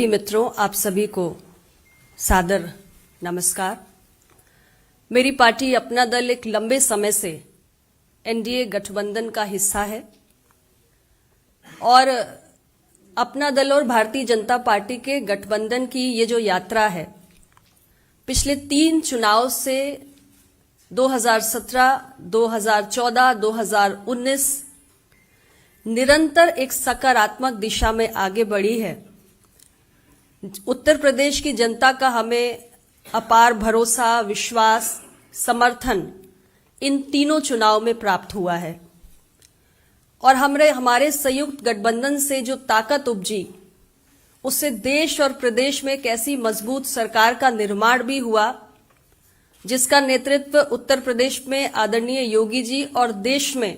मित्रों, आप सभी को सादर नमस्कार। मेरी पार्टी अपना दल एक लंबे समय से एनडीए गठबंधन का हिस्सा है और अपना दल और भारतीय जनता पार्टी के गठबंधन की ये जो यात्रा है पिछले 3 चुनाव से 2017, 2014, 2019 निरंतर एक सकारात्मक दिशा में आगे बढ़ी है। उत्तर प्रदेश की जनता का हमें अपार भरोसा, विश्वास, समर्थन इन तीनों चुनाव में प्राप्त हुआ है और हमारे संयुक्त गठबंधन से जो ताकत उपजी उससे देश और प्रदेश में एक ऐसी मजबूत सरकार का निर्माण भी हुआ जिसका नेतृत्व उत्तर प्रदेश में आदरणीय योगी जी और देश में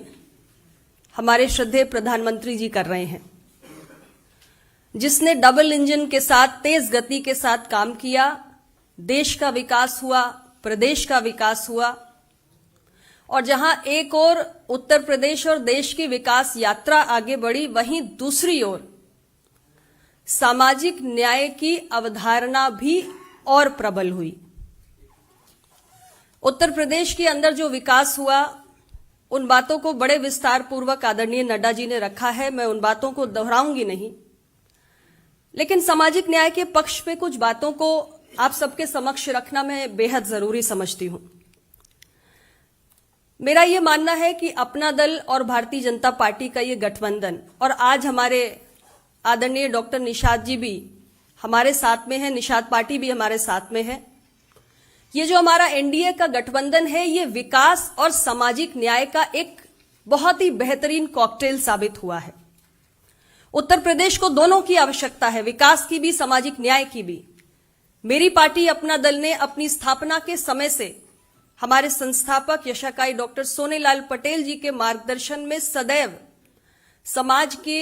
हमारे श्रद्धेय प्रधानमंत्री जी कर रहे हैं, जिसने डबल इंजन के साथ तेज गति के साथ काम किया। देश का विकास हुआ, प्रदेश का विकास हुआ और जहां एक ओर उत्तर प्रदेश और देश की विकास यात्रा आगे बढ़ी, वहीं दूसरी ओर सामाजिक न्याय की अवधारणा भी और प्रबल हुई। उत्तर प्रदेश के अंदर जो विकास हुआ उन बातों को बड़े विस्तार पूर्वक आदरणीय नड्डा जी ने रखा है, मैं उन बातों को दोहराऊंगी नहीं, लेकिन सामाजिक न्याय के पक्ष पे कुछ बातों को आप सबके समक्ष रखना मैं बेहद जरूरी समझती हूं। मेरा यह मानना है कि अपना दल और भारतीय जनता पार्टी का यह गठबंधन, और आज हमारे आदरणीय डॉक्टर निषाद जी भी हमारे साथ में है, निषाद पार्टी भी हमारे साथ में है, ये जो हमारा एनडीए का गठबंधन है ये विकास और सामाजिक न्याय का एक बहुत ही बेहतरीन कॉकटेल साबित हुआ है। उत्तर प्रदेश को दोनों की आवश्यकता है, विकास की भी, सामाजिक न्याय की भी। मेरी पार्टी अपना दल ने अपनी स्थापना के समय से हमारे संस्थापक यशाकाई डॉक्टर सोनेलाल पटेल जी के मार्गदर्शन में सदैव समाज के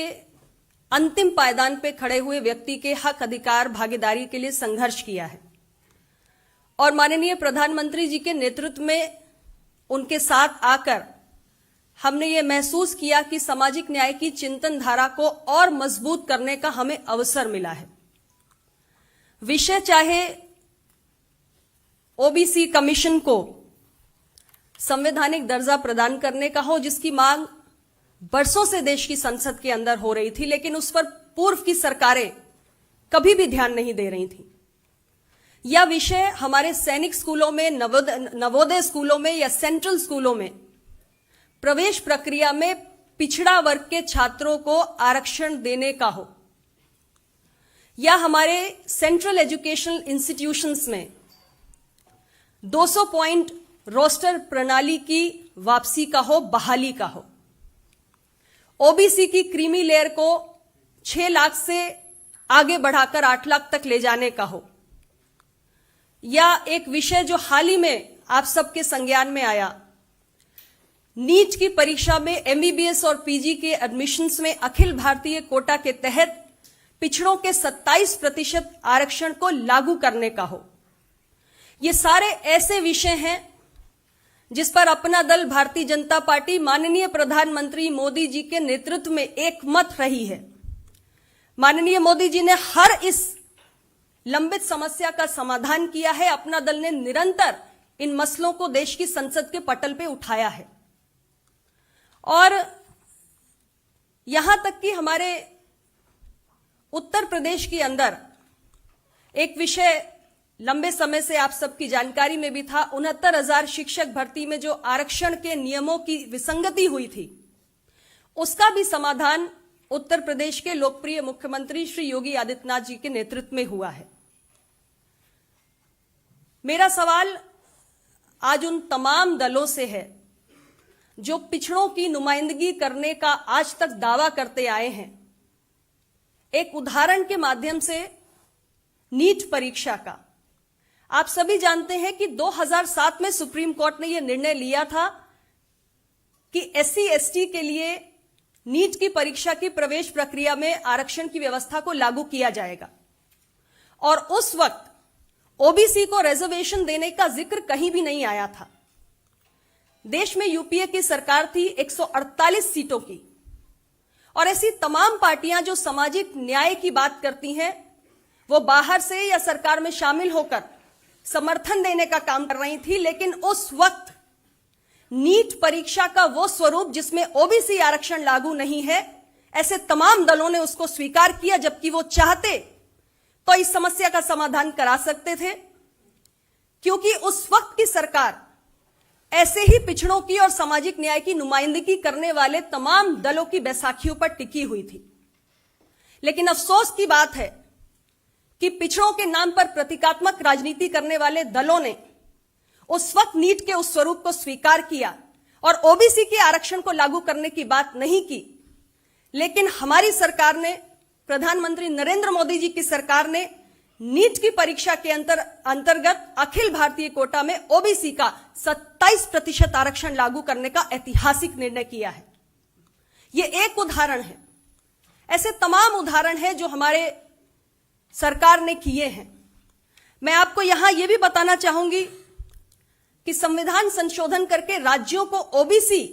अंतिम पायदान पे खड़े हुए व्यक्ति के हक, अधिकार, भागीदारी के लिए संघर्ष किया है और माननीय प्रधानमंत्री जी के नेतृत्व में उनके साथ आकर हमने ये महसूस किया कि सामाजिक न्याय की चिंतन धारा को और मजबूत करने का हमें अवसर मिला है। विषय चाहे ओबीसी कमीशन को संवैधानिक दर्जा प्रदान करने का हो, जिसकी मांग बरसों से देश की संसद के अंदर हो रही थी, लेकिन उस पर पूर्व की सरकारें कभी भी ध्यान नहीं दे रही थी, या विषय हमारे सैनिक स्कूलों में, नवोदय स्कूलों में या सेंट्रल स्कूलों में प्रवेश प्रक्रिया में पिछड़ा वर्ग के छात्रों को आरक्षण देने का हो, या हमारे सेंट्रल एजुकेशनल इंस्टीट्यूशंस में 200 पॉइंट रोस्टर प्रणाली की वापसी का हो, बहाली का हो, ओबीसी की क्रीमी लेयर को 6 लाख से आगे बढ़ाकर 8 लाख तक ले जाने का हो, या एक विषय जो हाल ही में आप सबके संज्ञान में आया, नीट की परीक्षा में एमबीबीएस और पीजी के एडमिशन्स में अखिल भारतीय कोटा के तहत पिछड़ों के 27% आरक्षण को लागू करने का हो। ये सारे ऐसे विषय हैं जिस पर अपना दल भारतीय जनता पार्टी माननीय प्रधानमंत्री मोदी जी के नेतृत्व में एकमत रही है। माननीय मोदी जी ने हर इस लंबित समस्या का समाधान किया है। अपना दल ने निरंतर इन मसलों को देश की संसद के पटल पे उठाया है और यहां तक कि हमारे उत्तर प्रदेश के अंदर एक विषय लंबे समय से आप सबकी जानकारी में भी था, 69,000 शिक्षक भर्ती में जो आरक्षण के नियमों की विसंगति हुई थी, उसका भी समाधान उत्तर प्रदेश के लोकप्रिय मुख्यमंत्री श्री योगी आदित्यनाथ जी के नेतृत्व में हुआ है। मेरा सवाल आज उन तमाम दलों से है जो पिछड़ों की नुमाइंदगी करने का आज तक दावा करते आए हैं। एक उदाहरण के माध्यम से नीट परीक्षा का, आप सभी जानते हैं कि 2007 में सुप्रीम कोर्ट ने यह निर्णय लिया था कि एससी एसटी के लिए नीट की परीक्षा की प्रवेश प्रक्रिया में आरक्षण की व्यवस्था को लागू किया जाएगा और उस वक्त ओबीसी को रिजर्वेशन देने का जिक्र कहीं भी नहीं आया था। देश में यूपीए की सरकार थी 148 सीटों की और ऐसी तमाम पार्टियां जो सामाजिक न्याय की बात करती हैं वो बाहर से या सरकार में शामिल होकर समर्थन देने का काम कर रही थी, लेकिन उस वक्त नीट परीक्षा का वो स्वरूप जिसमें ओबीसी आरक्षण लागू नहीं है, ऐसे तमाम दलों ने उसको स्वीकार किया, जबकि वो चाहते तो इस समस्या का समाधान करा सकते थे, क्योंकि उस वक्त की सरकार ऐसे ही पिछड़ों की और सामाजिक न्याय की नुमाइंदगी करने वाले तमाम दलों की बैसाखियों पर टिकी हुई थी। लेकिन अफसोस की बात है कि पिछड़ों के नाम पर प्रतीकात्मक राजनीति करने वाले दलों ने उस वक्त नीट के उस स्वरूप को स्वीकार किया और ओबीसी के आरक्षण को लागू करने की बात नहीं की। लेकिन हमारी सरकार ने, प्रधानमंत्री नरेंद्र मोदी जी की सरकार ने नीट की परीक्षा के अंतर्गत अखिल भारतीय कोटा में ओबीसी का 27% आरक्षण लागू करने का ऐतिहासिक निर्णय किया है। यह एक उदाहरण है, ऐसे तमाम उदाहरण हैं जो हमारे सरकार ने किए हैं। मैं आपको यहां यह भी बताना चाहूंगी कि संविधान संशोधन करके राज्यों को ओबीसी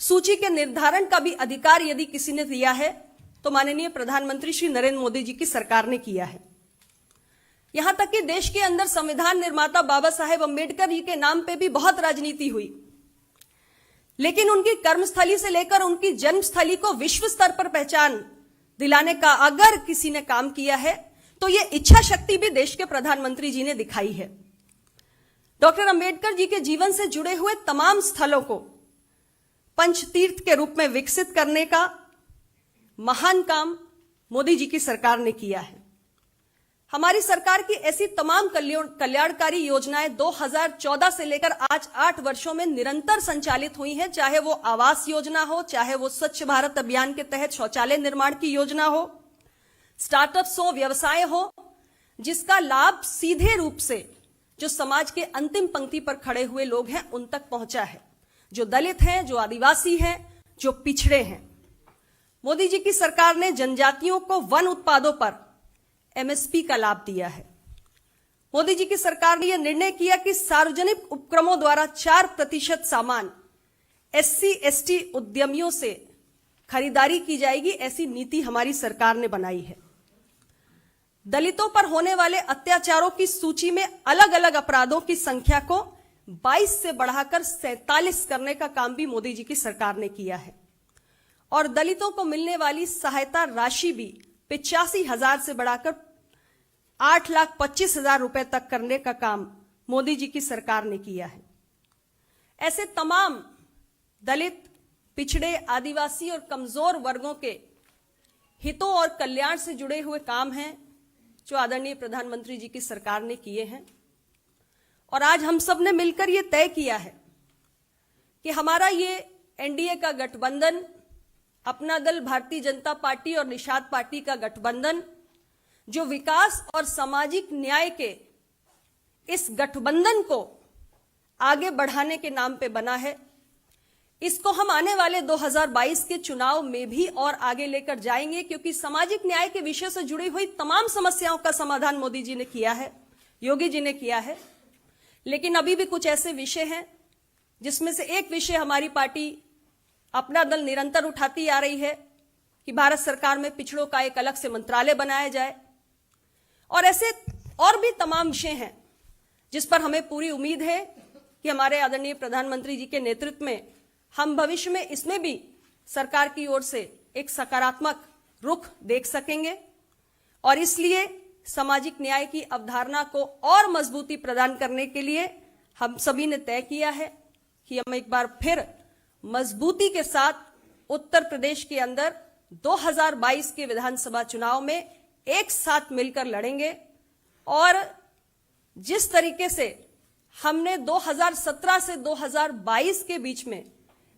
सूची के निर्धारण का भी अधिकार यदि किसी ने दिया है तो माननीय प्रधानमंत्री श्री नरेंद्र मोदी जी की सरकार ने किया है। यहां तक कि देश के अंदर संविधान निर्माता बाबा साहेब अंबेडकर जी के नाम पे भी बहुत राजनीति हुई, लेकिन उनकी कर्मस्थली से लेकर उनकी जन्मस्थली को विश्व स्तर पर पहचान दिलाने का अगर किसी ने काम किया है तो यह इच्छा शक्ति भी देश के प्रधानमंत्री जी ने दिखाई है। डॉक्टर अंबेडकर जी के जीवन से जुड़े हुए तमाम स्थलों को पंचतीर्थ के रूप में विकसित करने का महान काम मोदी जी की सरकार ने किया है। हमारी सरकार की ऐसी तमाम कल्याणकारी योजनाएं 2014 से लेकर आज 8 वर्षों में निरंतर संचालित हुई हैं, चाहे वो आवास योजना हो, चाहे वो स्वच्छ भारत अभियान के तहत शौचालय निर्माण की योजना हो, स्टार्टअप्स हो, व्यवसाय हो, जिसका लाभ सीधे रूप से जो समाज के अंतिम पंक्ति पर खड़े हुए लोग हैं उन तक पहुंचा है, जो दलित हैं, जो आदिवासी हैं, जो पिछड़े हैं। मोदी जी की सरकार ने जनजातियों को वन उत्पादों पर एमएसपी का लाभ दिया है। मोदी जी की सरकार ने यह निर्णय किया कि सार्वजनिक उपक्रमों द्वारा 4% सामान SC/ST उद्यमियों से खरीदारी की जाएगी, ऐसी नीति हमारी सरकार ने बनाई है। दलितों पर होने वाले अत्याचारों की सूची में अलग अलग अपराधों की संख्या को 22 से बढ़ाकर 47 करने का काम भी मोदी जी की सरकार ने किया है। और दलितों को मिलने वाली सहायता राशि भी 85,000 से बढ़ाकर 8,25,000 रुपए तक करने का काम मोदी जी की सरकार ने किया है। ऐसे तमाम दलित, पिछड़े, आदिवासी और कमजोर वर्गों के हितों और कल्याण से जुड़े हुए काम हैं जो आदरणीय प्रधानमंत्री जी की सरकार ने किए हैं। और आज हम सब ने मिलकर यह तय किया है कि हमारा ये एनडीए का गठबंधन, अपना दल, भारतीय जनता पार्टी और निषाद पार्टी का गठबंधन, जो विकास और सामाजिक न्याय के इस गठबंधन को आगे बढ़ाने के नाम पे बना है, इसको हम आने वाले 2022 के चुनाव में भी और आगे लेकर जाएंगे, क्योंकि सामाजिक न्याय के विषय से जुड़ी हुई तमाम समस्याओं का समाधान मोदी जी ने किया है, योगी जी ने किया है। लेकिन अभी भी कुछ ऐसे विषय हैं जिसमें से एक विषय हमारी पार्टी, अपना दल, निरंतर उठाती आ रही है कि भारत सरकार में पिछड़ों का एक अलग से मंत्रालय बनाया जाए। और ऐसे और भी तमाम विषय हैं जिस पर हमें पूरी उम्मीद है कि हमारे आदरणीय प्रधानमंत्री जी के नेतृत्व में हम भविष्य में इसमें भी सरकार की ओर से एक सकारात्मक रुख देख सकेंगे। और इसलिए सामाजिक न्याय की अवधारणा को और मजबूती प्रदान करने के लिए हम सभी ने तय किया है कि हम एक बार फिर मजबूती के साथ उत्तर प्रदेश के अंदर 2022 के विधानसभा चुनाव में एक साथ मिलकर लड़ेंगे। और जिस तरीके से हमने 2017 से 2022 के बीच में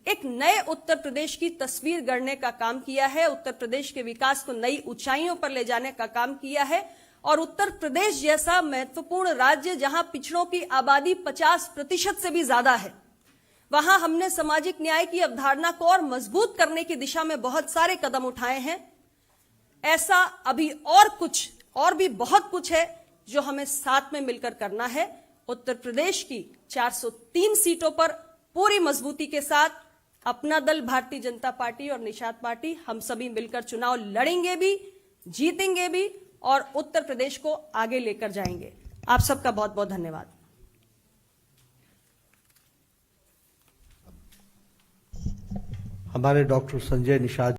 एक नए उत्तर प्रदेश की तस्वीर गढ़ने का काम किया है, उत्तर प्रदेश के विकास को नई ऊंचाइयों पर ले जाने का काम किया है, और उत्तर प्रदेश जैसा महत्वपूर्ण राज्य जहां पिछड़ों की आबादी 50% से भी ज्यादा है, वहां हमने सामाजिक न्याय की अवधारणा को और मजबूत करने की दिशा में बहुत सारे कदम उठाए हैं। ऐसा अभी और भी बहुत कुछ है जो हमें साथ में मिलकर करना है। उत्तर प्रदेश की 403 सीटों पर पूरी मजबूती के साथ अपना दल, भारतीय जनता पार्टी और निषाद पार्टी, हम सभी मिलकर चुनाव लड़ेंगे भी, जीतेंगे भी और उत्तर प्रदेश को आगे लेकर जाएंगे। आप सबका बहुत बहुत धन्यवाद। हमारे डॉक्टर संजय निषाद